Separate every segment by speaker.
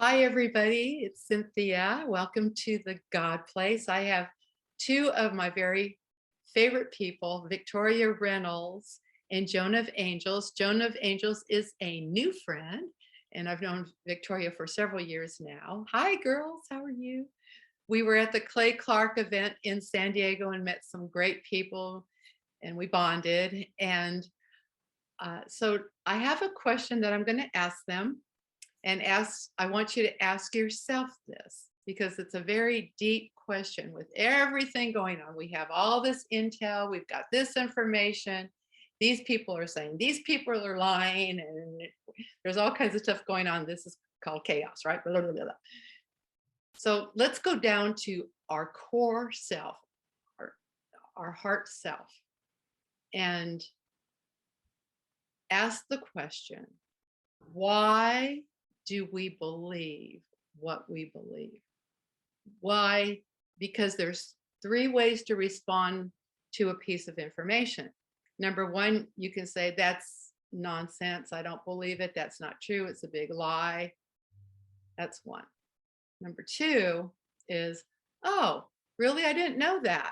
Speaker 1: Hi, everybody. It's Cynthia. Welcome to the God Place. I have two of my very favorite people, Victoria Reynolds and Joan of Angels. Joan of Angels is a new friend, and I've known Victoria for several years now. Hi, girls. How are you? We were at the Clay Clark event in San Diego and met some great people, and we bonded. And so I have a question that I'm going to ask them and I want you to ask yourself this because it's a very deep question with everything going on. We have all this intel, we've got this information. These people are saying these people are lying, and there's all kinds of stuff going on. This is called chaos, right? Blah, blah, blah, blah. So let's go down to our core self, our heart self, and ask the question, why do we believe what we believe? Why? Because there's three ways to respond to a piece of information. Number one, you can say, that's nonsense. I don't believe it. That's not true. It's a big lie. That's one. Number two is, oh, really? I didn't know that.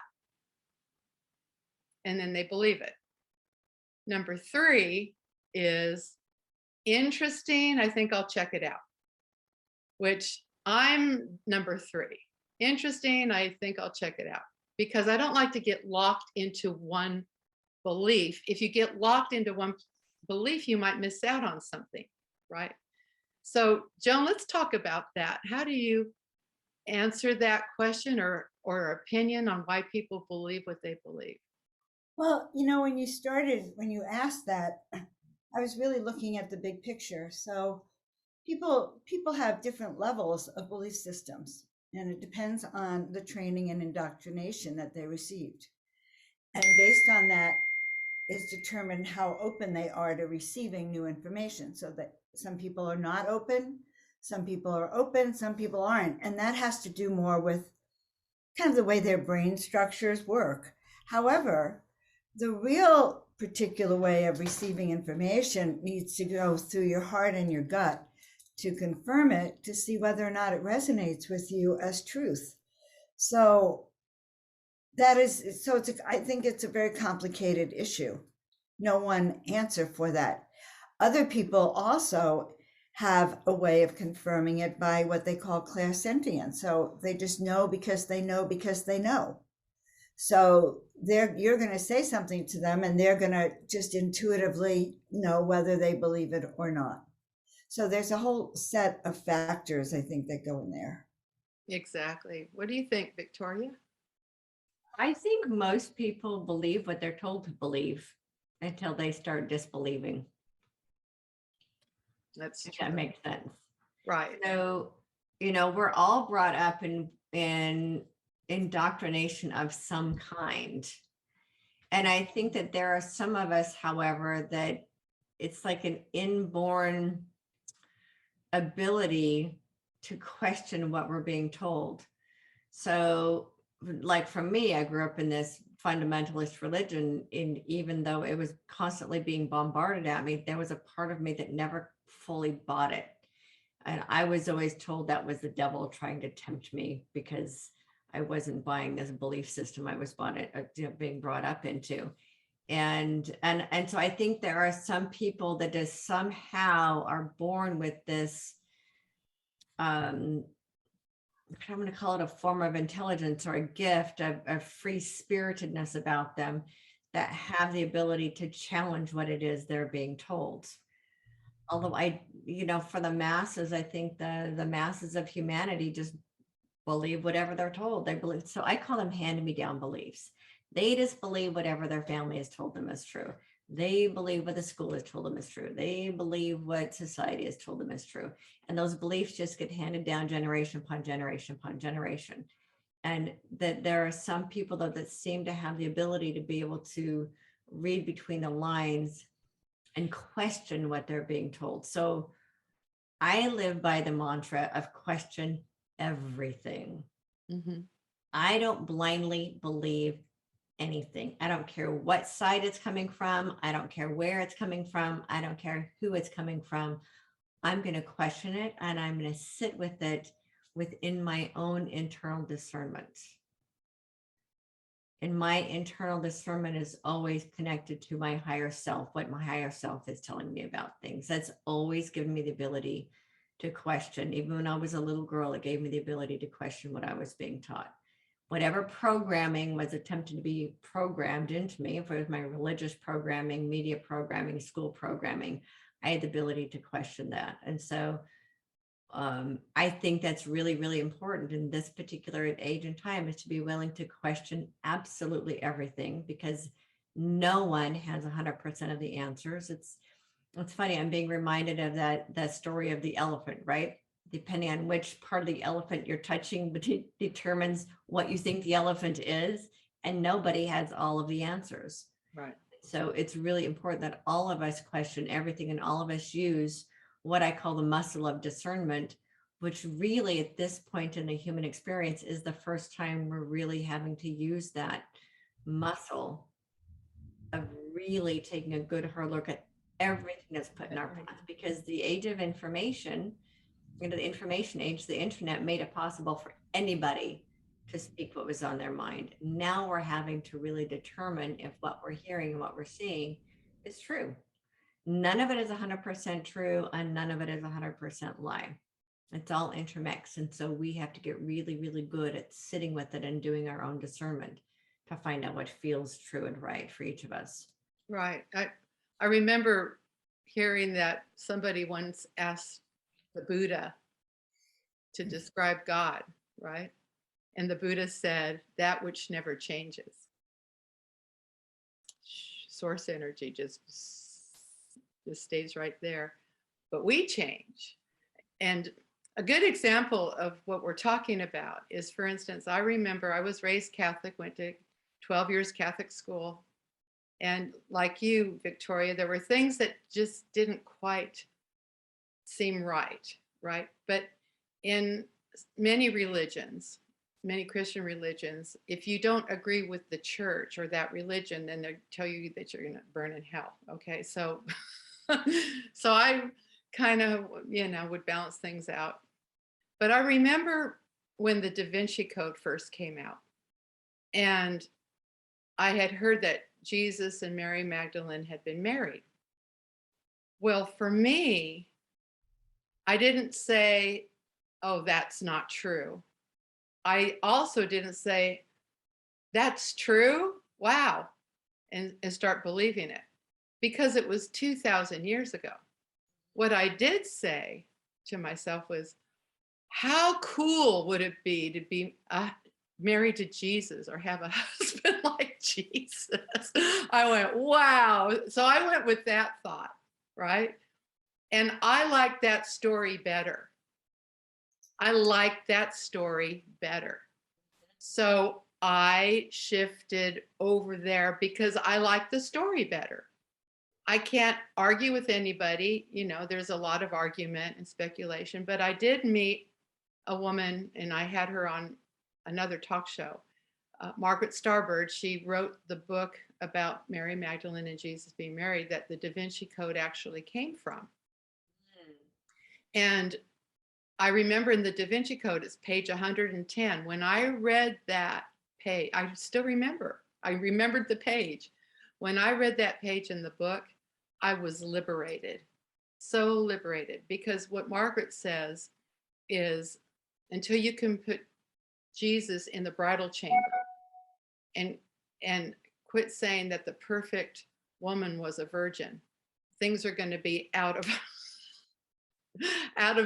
Speaker 1: And then they believe it. Number three is, interesting. I think I'll check it out, which I'm number three. Interesting. I think I'll check it out because I don't like to get locked into one belief. If you get locked into one belief, you might miss out on something, right? So, Joan, let's talk about that. How do you answer that question or opinion on why people believe what they believe?
Speaker 2: Well, when you asked that, I was really looking at the big picture. So people have different levels of belief systems, and it depends on the training and indoctrination that they received. And based on that is determined how open they are to receiving new information. So that some people are not open, some people are open, some people aren't. And that has to do more with kind of the way their brain structures work. However, the real particular way of receiving information needs to go through your heart and your gut to confirm it, to see whether or not it resonates with you as truth. So I think it's a very complicated issue. No one answer for that. Other people also have a way of confirming it by what they call clairsentience. So they just know because they know because they know. So you're going to say something to them and they're going to just intuitively know whether they believe it or not. So there's a whole set of factors, I think, that go in there.
Speaker 1: Exactly. What do you think, Victoria?
Speaker 3: I think most people believe what they're told to believe until they start disbelieving.
Speaker 1: That's
Speaker 3: If
Speaker 1: true.
Speaker 3: that makes sense.
Speaker 1: Right.
Speaker 3: So, we're all brought up in indoctrination of some kind. And I think that there are some of us, however, that it's like an inborn ability to question what we're being told. So, like for me, I grew up in this fundamentalist religion, and even though it was constantly being bombarded at me, there was a part of me that never fully bought it. And I was always told that was the devil trying to tempt me because I wasn't buying this belief system I was being brought up into. And so I think there are some people that just somehow are born with this, I'm going to call it a form of intelligence or a gift of free spiritedness about them that have the ability to challenge what it is they're being told. Although for the masses, I think the masses of humanity just believe whatever they're told. They believe. So I call them hand-me-down beliefs. They just believe whatever their family has told them is true. They believe what the school has told them is true. They believe what society has told them is true. And those beliefs just get handed down generation upon generation upon generation. And that there are some people that seem to have the ability to be able to read between the lines and question what they're being told. So I live by the mantra of question everything.
Speaker 1: Mm-hmm.
Speaker 3: I don't blindly believe anything. I don't care what side it's coming from. I don't care where it's coming from. I don't care who it's coming from. I'm going to question it and I'm going to sit with it within my own internal discernment. And my internal discernment is always connected to my higher self, what my higher self is telling me about things. That's always given me the ability to question. Even when I was a little girl, it gave me the ability to question what I was being taught. Whatever programming was attempted to be programmed into me, if it was my religious programming, media programming, school programming, I had the ability to question that. And so I think that's really, really important in this particular age and time, is to be willing to question absolutely everything, because no one has 100% of the answers. It's funny. I'm being reminded of that story of the elephant, right? Depending on which part of the elephant you're touching, determines what you think the elephant is, and nobody has all of the answers.
Speaker 1: Right.
Speaker 3: So it's really important that all of us question everything, and all of us use what I call the muscle of discernment, which really at this point in the human experience is the first time we're really having to use that muscle of really taking a good hard look at everything that's put in our path. Because the age of information, the information age, the internet made it possible for anybody to speak what was on their mind. Now we're having to really determine if what we're hearing and what we're seeing is true. None of it is 100% true, and none of it is 100% lie. It's all intermixed. And so we have to get really, really good at sitting with it and doing our own discernment to find out what feels true and right for each of us.
Speaker 1: Right. I remember hearing that somebody once asked the Buddha to describe God, right? And the Buddha said, that which never changes. Source energy just stays right there. But we change. And a good example of what we're talking about is, for instance, I remember I was raised Catholic, went to 12 years Catholic school. And like you, Victoria, there were things that just didn't quite seem right, right? But in many religions, many Christian religions, if you don't agree with the church or that religion, then they tell you that you're going to burn in hell. Okay, so so I kind of, would balance things out. But I remember when the Da Vinci Code first came out, and I had heard that Jesus and Mary Magdalene had been married. Well, for me, I didn't say, oh, that's not true. I also didn't say, that's true? Wow. And start believing it, because it was 2,000 years ago. What I did say to myself was, how cool would it be to be married to Jesus, or have a husband like Jesus? I went, wow. So I went with that thought, right? And I like that story better. I like that story better. So I shifted over there because I like the story better. I can't argue with anybody. There's a lot of argument and speculation, but I did meet a woman, and I had her on another talk show, Margaret Starbird. She wrote the book about Mary Magdalene and Jesus being married that the Da Vinci Code actually came from. And I remember in the Da Vinci Code, it's page 110. When I read that page, I still remember. I remembered the page. When I read that page in the book, I was liberated, so liberated, because what Margaret says is, until you can put Jesus in the bridal chamber and quit saying that the perfect woman was a virgin, things are going to be out of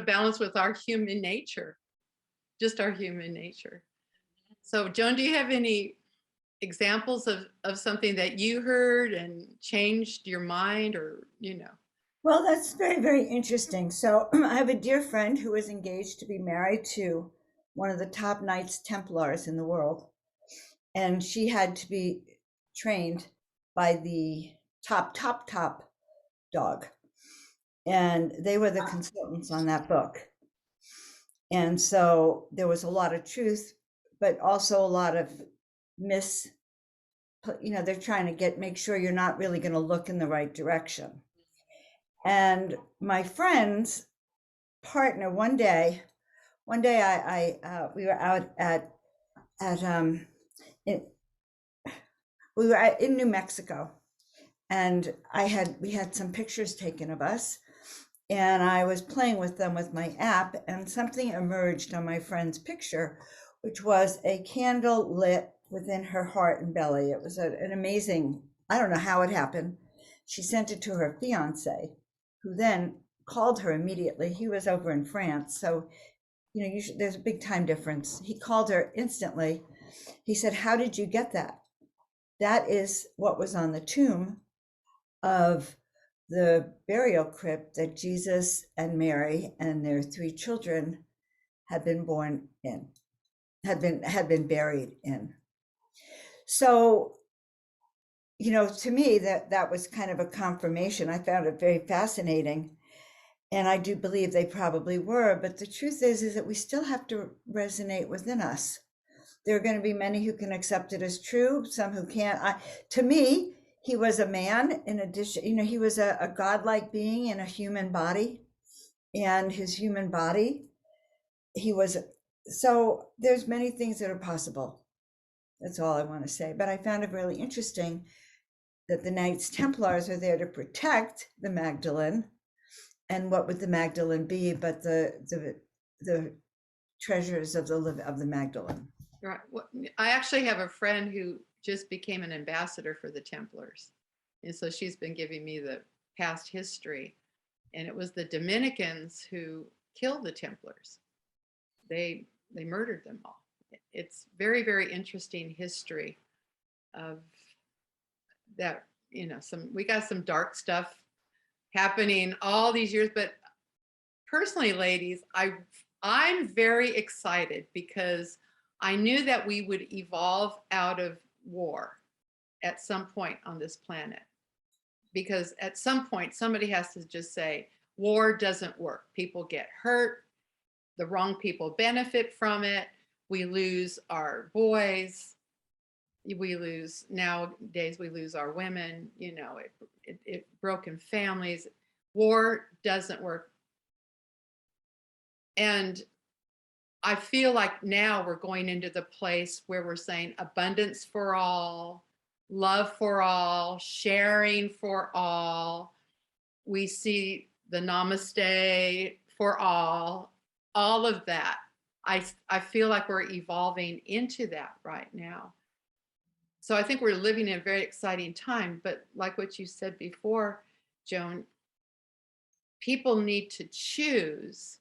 Speaker 1: balance with our human nature, just our human nature. So, Joan, do you have any examples of something that you heard and changed your mind, or?
Speaker 2: Well, that's very, very interesting. So I have a dear friend who is engaged to be married to one of the top Knights Templars in the world. And she had to be trained by the top dog. And they were the consultants on that book. And so there was a lot of truth, but also a lot of they're trying to make sure you're not really going to look in the right direction. And my friends partner one day. We were out at in, we were in New Mexico, and we had some pictures taken of us, and I was playing with them with my app, and something emerged on my friend's picture, which was a candle lit within her heart and belly. It was an amazing, I don't know how it happened. She sent it to her fiance, who then called her immediately. He was over in France, so there's a big time difference. He called her instantly. He said, "How did you get that? That is what was on the tomb of the burial crypt that Jesus and Mary and their 3 children had been born in, had been buried in." So, to me, that was kind of a confirmation. I found it very fascinating. And I do believe they probably were, but the truth is that we still have to resonate within us. There are going to be many who can accept it as true, some who can't. To me, he was a man. In addition, he was a godlike being in a human body, and his human body, so there's many things that are possible. That's all I want to say. But I found it really interesting that the Knights Templars are there to protect the Magdalene. And what would the Magdalene be but the treasures of the Magdalene?
Speaker 1: Right. Well, I actually have a friend who just became an ambassador for the Templars. And so she's been giving me the past history. And it was the Dominicans who killed the Templars. They murdered them all. It's very, very interesting history of that. We got some dark stuff happening all these years, but personally, ladies, I'm very excited because I knew that we would evolve out of war at some point on this planet, because at some point somebody has to just say war doesn't work. People get hurt, the wrong people benefit from it, we lose our boys, nowadays we lose our women, it broken families. War doesn't work. And I feel like now we're going into the place where we're saying abundance for all, love for all, sharing for all. We see the namaste for all of that. I feel like we're evolving into that right now. So I think we're living in a very exciting time, but like what you said before, Joan, people need to choose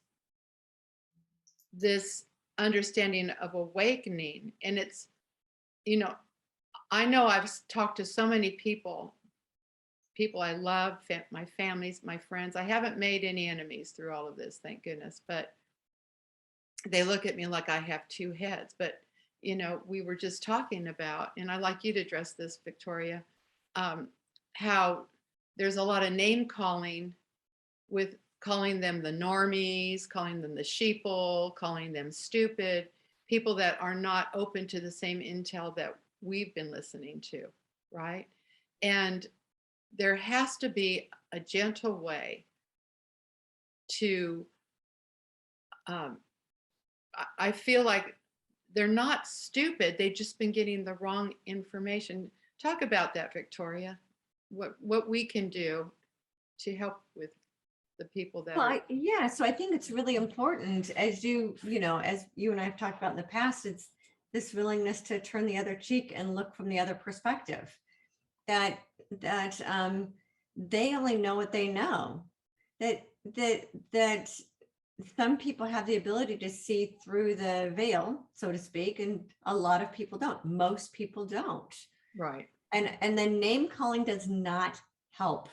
Speaker 1: this understanding of awakening. And it's, I know I've talked to so many people I love, my families, my friends. I haven't made any enemies through all of this, thank goodness, but they look at me like I have 2 heads. But we were just talking about, and I'd like you to address this, Victoria, how there's a lot of name calling, with calling them the normies, calling them the sheeple, calling them stupid, people that are not open to the same intel that we've been listening to, right? And there has to be a gentle way to, I feel like they're not stupid, they've just been getting the wrong information. Talk about that, Victoria, what we can do to help with the people that
Speaker 3: so I think it's really important, as you and I have talked about in the past, it's this willingness to turn the other cheek and look from the other perspective, that they only know what they know, that some people have the ability to see through the veil, so to speak, and a lot of people don't. Most people don't.
Speaker 1: Right.
Speaker 3: And the name calling does not help.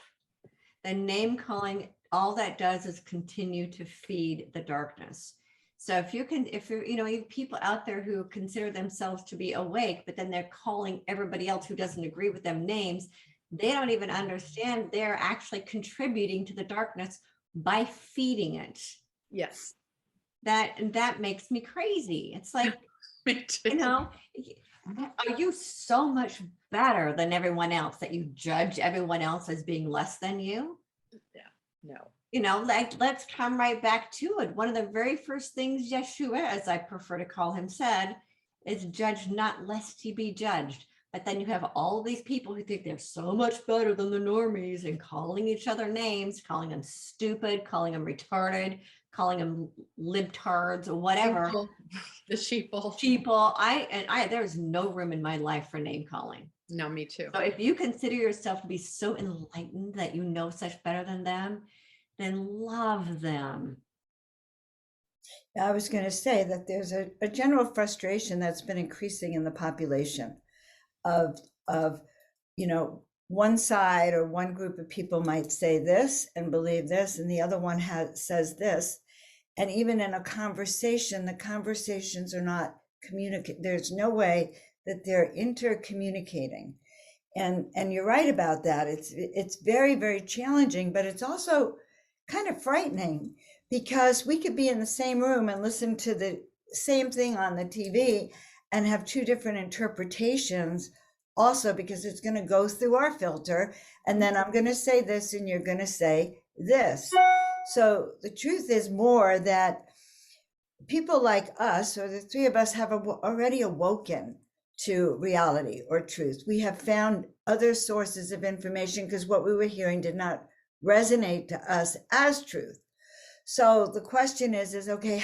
Speaker 3: The name calling, all that does is continue to feed the darkness. So if you're people out there who consider themselves to be awake, but then they're calling everybody else who doesn't agree with them names, they don't even understand they're actually contributing to the darkness by feeding it.
Speaker 1: Yes.
Speaker 3: That makes me crazy. It's like,
Speaker 1: Me too.
Speaker 3: are you so much better than everyone else that you judge everyone else as being less than you?
Speaker 1: Yeah, no.
Speaker 3: let's come right back to it. One of the very first things Yeshua, as I prefer to call him, said is judge not lest ye be judged. But then you have all these people who think they're so much better than the normies and calling each other names, calling them stupid, calling them retarded, calling them libtards or whatever.
Speaker 1: The sheeple.
Speaker 3: There's no room in my life for name calling.
Speaker 1: No, me too.
Speaker 3: So if you consider yourself to be so enlightened that you know such better than them, then love them.
Speaker 2: I was going to say that there's a general frustration that's been increasing in the population of one side or one group of people might say this and believe this, and the other one says this. And even in a conversation, the conversations are not communicating. There's no way that they're intercommunicating. And you're right about that. It's very, very challenging, but it's also kind of frightening, because we could be in the same room and listen to the same thing on the TV and have two different interpretations also, because it's going to go through our filter. And then I'm going to say this and you're going to say this. So the truth is more that people like us, or the three of us, have already awoken to reality or truth. We have found other sources of information because what we were hearing did not resonate to us as truth. So the question is okay,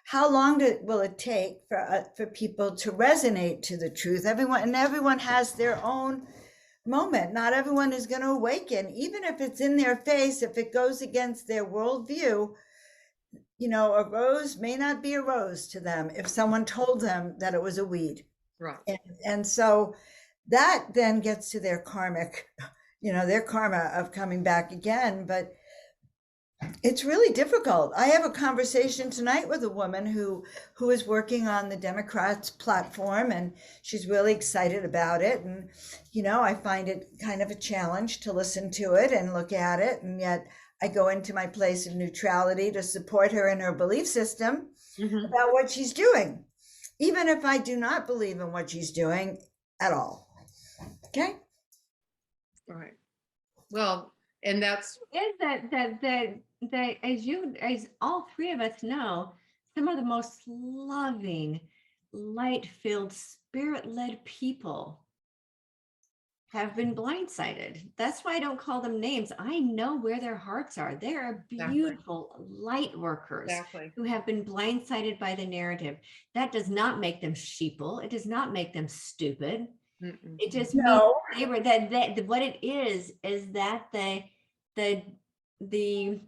Speaker 2: how long will it take for people to resonate to the truth? Everyone has their own moment. Not everyone is going to awaken, even if it's in their face. If it goes against their worldview, a rose may not be a rose to them if someone told them that it was a weed.
Speaker 1: Right.
Speaker 2: And so that then gets to their karmic, their karma of coming back again. But it's really difficult. I have a conversation tonight with a woman who is working on the Democrats' platform, and she's really excited about it. And, I find it kind of a challenge to listen to it and look at it. And yet I go into my place of neutrality to support her in her belief system about what she's doing, even if I do not believe in what she's doing at all. Okay.
Speaker 1: All right. Well, and that's
Speaker 3: that as all three of us know, some of the most loving, light-filled, spirit-led people have been blindsided. That's why I don't call them names. I know where their hearts are. They are beautiful light workers who have been blindsided by the narrative. That does not make them sheeple. It does not make them stupid. It just means they were that what it is that the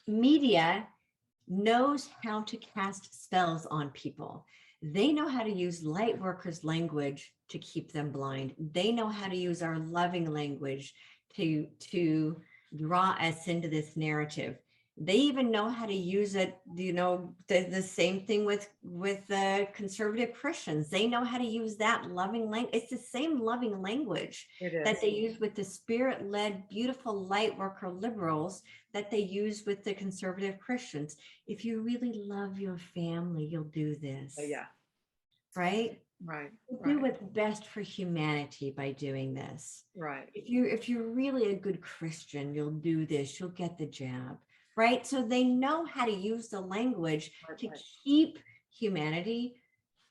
Speaker 3: media knows how to cast spells on people. They know how to use light workers' language to keep them blind. They know how to use our loving language to draw us into this narrative. They even know how to use it, the same thing with the conservative Christians. They know how to use that loving language. It's the same loving language that they use with the spirit-led, beautiful light worker liberals that they use with the conservative Christians. If you really love your family, you'll do this.
Speaker 1: Yeah.
Speaker 3: Right?
Speaker 1: Right.
Speaker 3: Do what's best for humanity by doing this.
Speaker 1: Right.
Speaker 3: If you're really a good Christian, you'll do this. You'll get the jab. Right? So they know how to use the language to keep humanity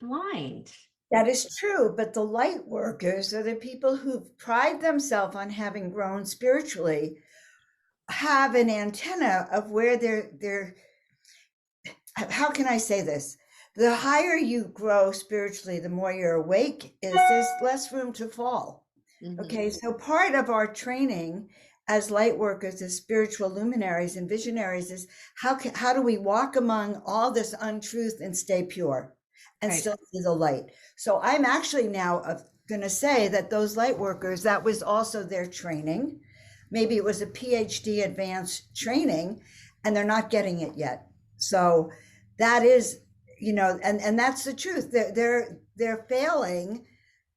Speaker 3: blind.
Speaker 2: That is true, but the light workers are the people who pride themselves on having grown spiritually, have an antenna of where they're how can I say this? The higher you grow spiritually, the more you're awake, there's less room to fall. Okay, so part of our training as light workers, as spiritual luminaries and visionaries, is how do we walk among all this untruth and stay pure and still see the light? So I'm actually now going to say that those light workers, that was also their training. Maybe it was a PhD advanced training, and they're not getting it yet. So that is, and that's the truth. They're failing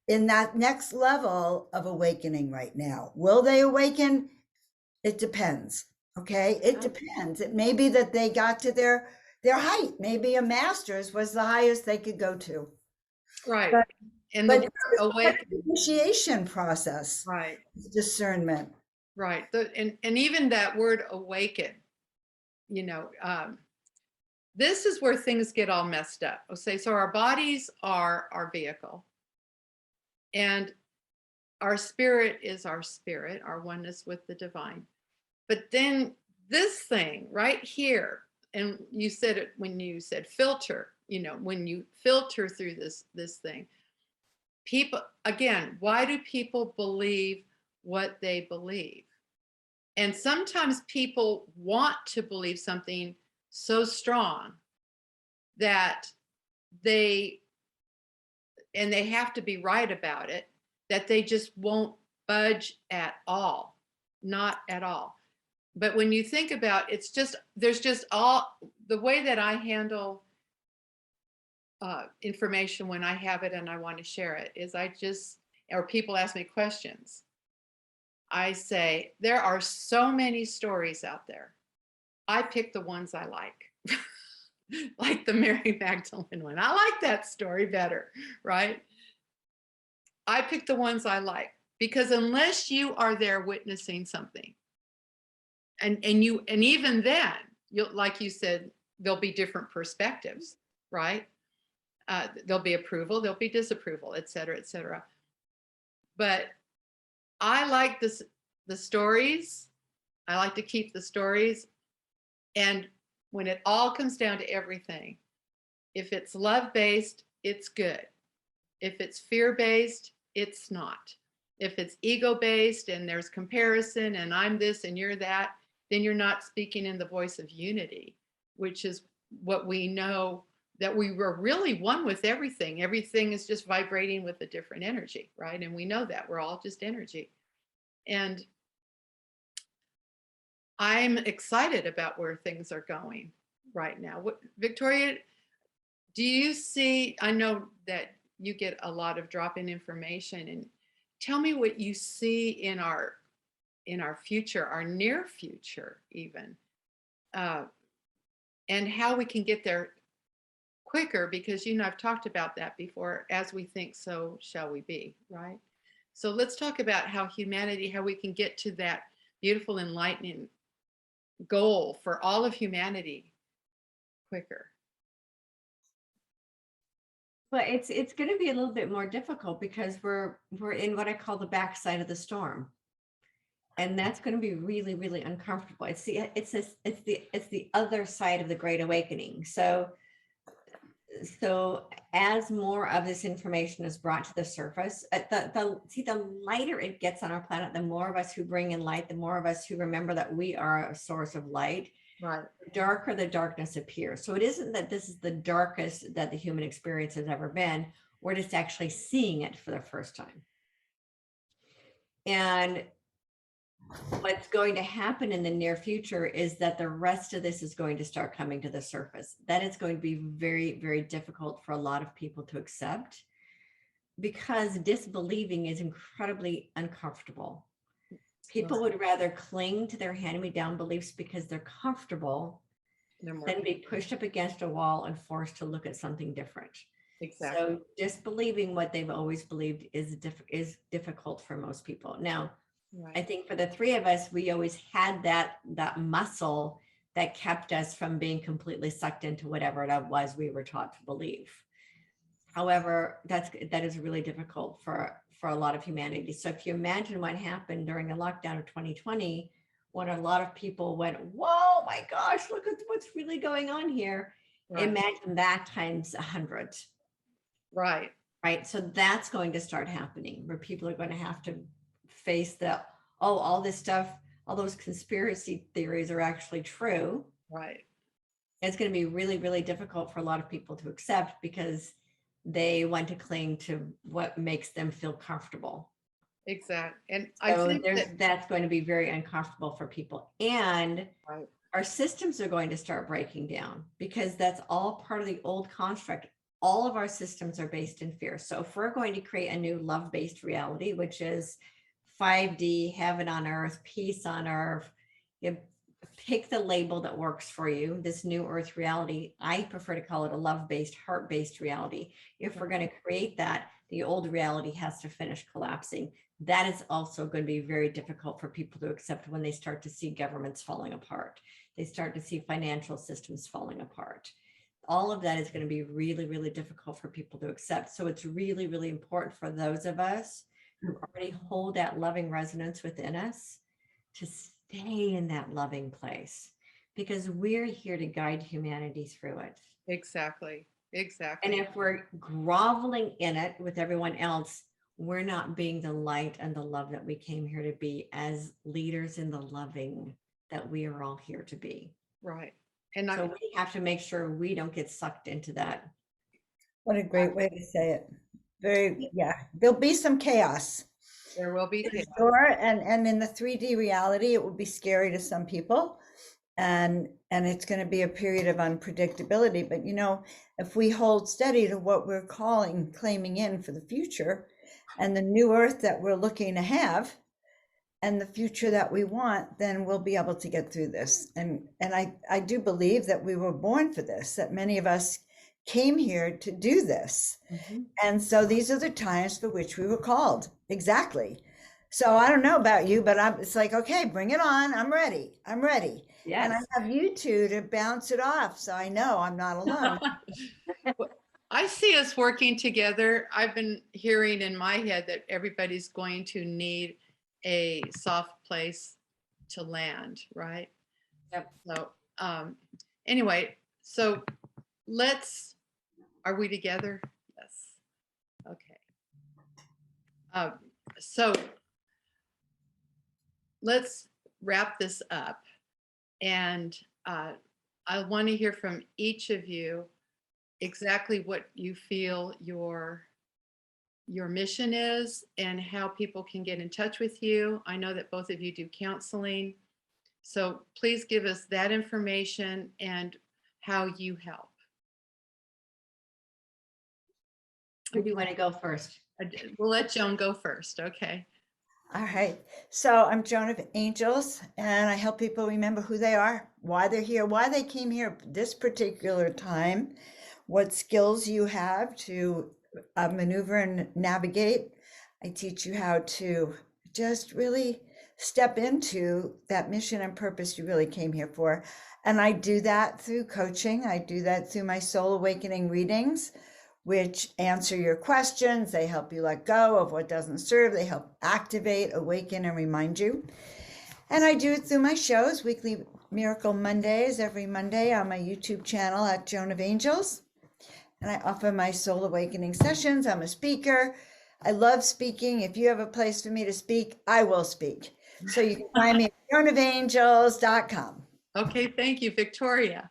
Speaker 2: in that next level of awakening right now. Will they awaken? It depends. Okay. It depends. It may be that they got to their height. Maybe a master's was the highest they could go to.
Speaker 1: Right.
Speaker 2: But,
Speaker 1: and the
Speaker 2: initiation process.
Speaker 1: Right.
Speaker 2: Discernment.
Speaker 1: Right. And even that word awaken, you know, this is where things get all messed up. Okay, so our bodies are our vehicle, and our spirit is our spirit, our oneness with the divine. But then this thing right here, and you said it when you said filter, you know, when you filter through this thing, people, again, why do people believe what they believe? And sometimes people want to believe something so strong that they have to be right about it, that they just won't budge at all, not at all. But when you think about it's just, there's just all the way that I handle information when I have it and I want to share it is I just, or people ask me questions, I say, there are so many stories out there. I pick the ones I like. Like the Mary Magdalene one. I like that story better, right? I pick the ones I like because unless you are there witnessing something, and even then, you'll, like you said, there'll be different perspectives, right? There'll be approval, there'll be disapproval, et cetera, et cetera. But I like the stories. I like to keep the stories. And when it all comes down to everything, if it's love-based, it's good. If it's fear-based, it's not. If it's ego-based and there's comparison and I'm this and you're that, then you're not speaking in the voice of unity, which is what we know, that we were really one with everything. Everything is just vibrating with a different energy, right? And we know that we're all just energy. And I'm excited about where things are going right now. Victoria, do you see, I know that you get a lot of drop-in information, and tell me what you see in our future, our near future even, and how we can get there quicker, because I've talked about that before. As we think, so shall we be, right? So let's talk about how we can get to that beautiful enlightening goal for all of humanity quicker.
Speaker 3: Well, it's going to be a little bit more difficult because we're in what I call the backside of the storm, and that's going to be really, really uncomfortable. It's the other side of the Great Awakening. So as more of this information is brought to the surface, the lighter it gets on our planet, the more of us who bring in light, the more of us who remember that we are a source of light,
Speaker 1: right?
Speaker 3: The darker the darkness appears. So it isn't that this is the darkest that the human experience has ever been. We're just actually seeing it for the first time. And what's going to happen in the near future is that the rest of this is going to start coming to the surface. That is going to be very, very difficult for a lot of people to accept, because disbelieving is incredibly uncomfortable. People would rather cling to their hand-me-down beliefs because they're comfortable than be pushed up against a wall and forced to look at something different.
Speaker 1: Exactly.
Speaker 3: So disbelieving what they've always believed is difficult for most people. Now, right. I think for the three of us, we always had that muscle that kept us from being completely sucked into whatever it was we were taught to believe. However, that is really difficult for a lot of humanity. So if you imagine what happened during the lockdown of 2020, when a lot of people went, whoa, my gosh, look at what's really going on here. Right. Imagine that times 100.
Speaker 1: Right.
Speaker 3: Right. So that's going to start happening, where people are going to have to face all this stuff, all those conspiracy theories are actually true.
Speaker 1: Right.
Speaker 3: It's going to be really, really difficult for a lot of people to accept, because they want to cling to what makes them feel comfortable.
Speaker 1: Exactly. And
Speaker 3: so
Speaker 1: I think
Speaker 3: that's going to be very uncomfortable for people. And
Speaker 1: right.
Speaker 3: Our systems are going to start breaking down, because that's all part of the old construct. All of our systems are based in fear. So if we're going to create a new love-based reality, which is 5D, heaven on earth, peace on earth, you pick the label that works for you, this new earth reality. I prefer to call it a love-based, heart-based reality. If we're going to create that, the old reality has to finish collapsing. That is also going to be very difficult for people to accept when they start to see governments falling apart. They start to see financial systems falling apart. All of that is going to be really, really difficult for people to accept. So it's really, really important for those of us who already hold that loving resonance within us to stay in that loving place, because we're here to guide humanity through it.
Speaker 1: Exactly.
Speaker 3: And
Speaker 1: Exactly.
Speaker 3: if we're groveling in it with everyone else, we're not being the light and the love that we came here to be as leaders in the loving that we are all here to be.
Speaker 1: Right. And
Speaker 3: So we have to make sure we don't get sucked into that.
Speaker 2: What a great way to say it. Very, yeah. There'll be some chaos.
Speaker 1: there will be
Speaker 2: For
Speaker 1: chaos.
Speaker 2: sure. And in the 3D reality, it will be scary to some people. And it's going to be a period of unpredictability. But you know, if we hold steady to what we're claiming in for the future, and the new earth that we're looking to have, and the future that we want, then we'll be able to get through this. And I do believe that we were born for this, that many of us came here to do this.
Speaker 3: Mhm.
Speaker 2: And so these are the times for which we were called. Exactly. So I don't know about you, but it's like, okay, bring it on. I'm ready. I'm ready. And I
Speaker 3: Yes.
Speaker 2: have you two to bounce it off. So I know I'm not alone.
Speaker 1: Well, I see us working together. I've been hearing in my head that everybody's going to need a soft place to land, right?
Speaker 3: Yep.
Speaker 1: So anyway, so are we together? Yes. Okay. So let's wrap this up. And I want to hear from each of you exactly what you feel your mission is and how people can get in touch with you. I know that both of you do counseling. So please give us that information and how you help.
Speaker 3: Who do you want to go first?
Speaker 1: We'll let Joan go first. Okay.
Speaker 2: All right. So I'm Joan of Angels, and I help people remember who they are, why they're here, why they came here this particular time, what skills you have to maneuver and navigate. I teach you how to just really step into that mission and purpose you really came here for. And I do that through coaching. I do that through my Soul Awakening readings, which answer your questions. They help you let go of what doesn't serve. They help activate, awaken, and remind you. And I do it through my shows, weekly Miracle Mondays, every Monday on my YouTube channel at Joan of Angels. And I offer my Soul Awakening sessions. I'm a speaker. I love speaking. If you have a place for me to speak, I will speak. So you can find me at joanofangels.com.
Speaker 1: Okay, thank you, Victoria.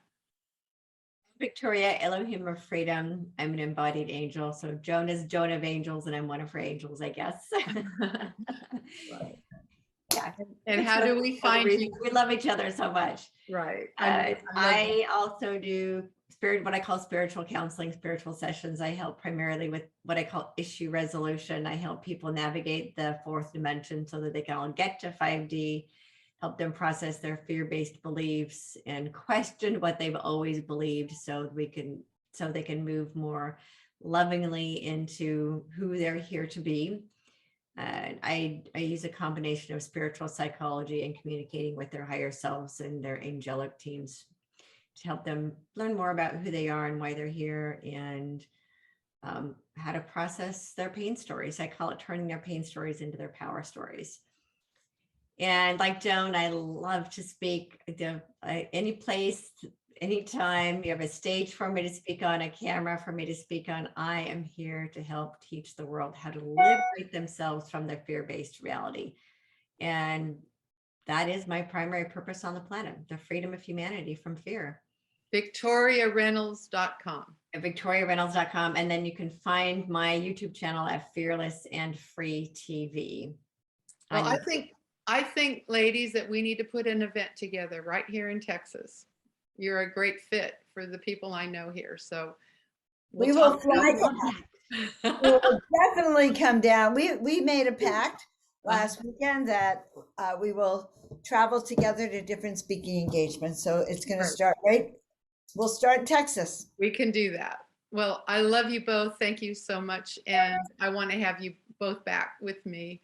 Speaker 3: Victoria, Elohim of Freedom. I'm an embodied angel. So Joan is Joan of Angels, and I'm one of her angels, I guess. Yeah.
Speaker 1: And how do we find you?
Speaker 3: We love each other so much.
Speaker 1: Right.
Speaker 3: I also do what I call spiritual counseling, spiritual sessions. I help primarily with what I call issue resolution. I help people navigate the fourth dimension so that they can all get to 5D, help them process their fear-based beliefs and question what they've always believed so they can move more lovingly into who they're here to be. I use a combination of spiritual psychology and communicating with their higher selves and their angelic teams to help them learn more about who they are and why they're here, and how to process their pain stories. I call it turning their pain stories into their power stories. And like Joan, I love to speak any place, anytime. You have a stage for me to speak on, a camera for me to speak on. I am here to help teach the world how to liberate themselves from their fear-based reality. And that is my primary purpose on the planet, the freedom of humanity from fear.
Speaker 1: VictoriaReynolds.com.
Speaker 3: At VictoriaReynolds.com. And then you can find my YouTube channel at Fearless and Free TV.
Speaker 1: Well, I think, ladies, that we need to put an event together right here in Texas. You're a great fit for the people I know here. So
Speaker 2: we will fly down. We will definitely come down. We made a pact last weekend that we will travel together to different speaking engagements. So it's going to start we'll start in Texas.
Speaker 1: We can do that. Well, I love you both. Thank you so much. And I want to have you both back with me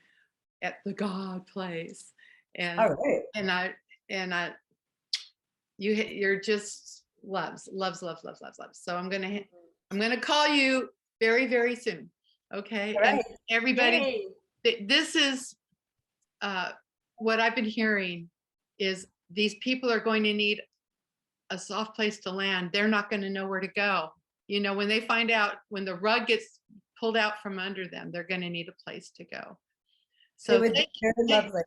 Speaker 1: at the God place. And
Speaker 2: all right.
Speaker 1: and you're just loves. So I'm gonna call you very, very soon. Okay.
Speaker 2: All
Speaker 1: And
Speaker 2: right.
Speaker 1: everybody, this is what I've been hearing is these people are going to need a soft place to land. They're not going to know where to go. You know, when they find out, when the rug gets pulled out from under them, they're going to need a place to go.
Speaker 2: It
Speaker 1: So
Speaker 2: would be very lovely.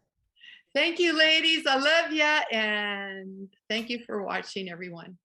Speaker 1: thank you, ladies. I love you. And thank you for watching, everyone.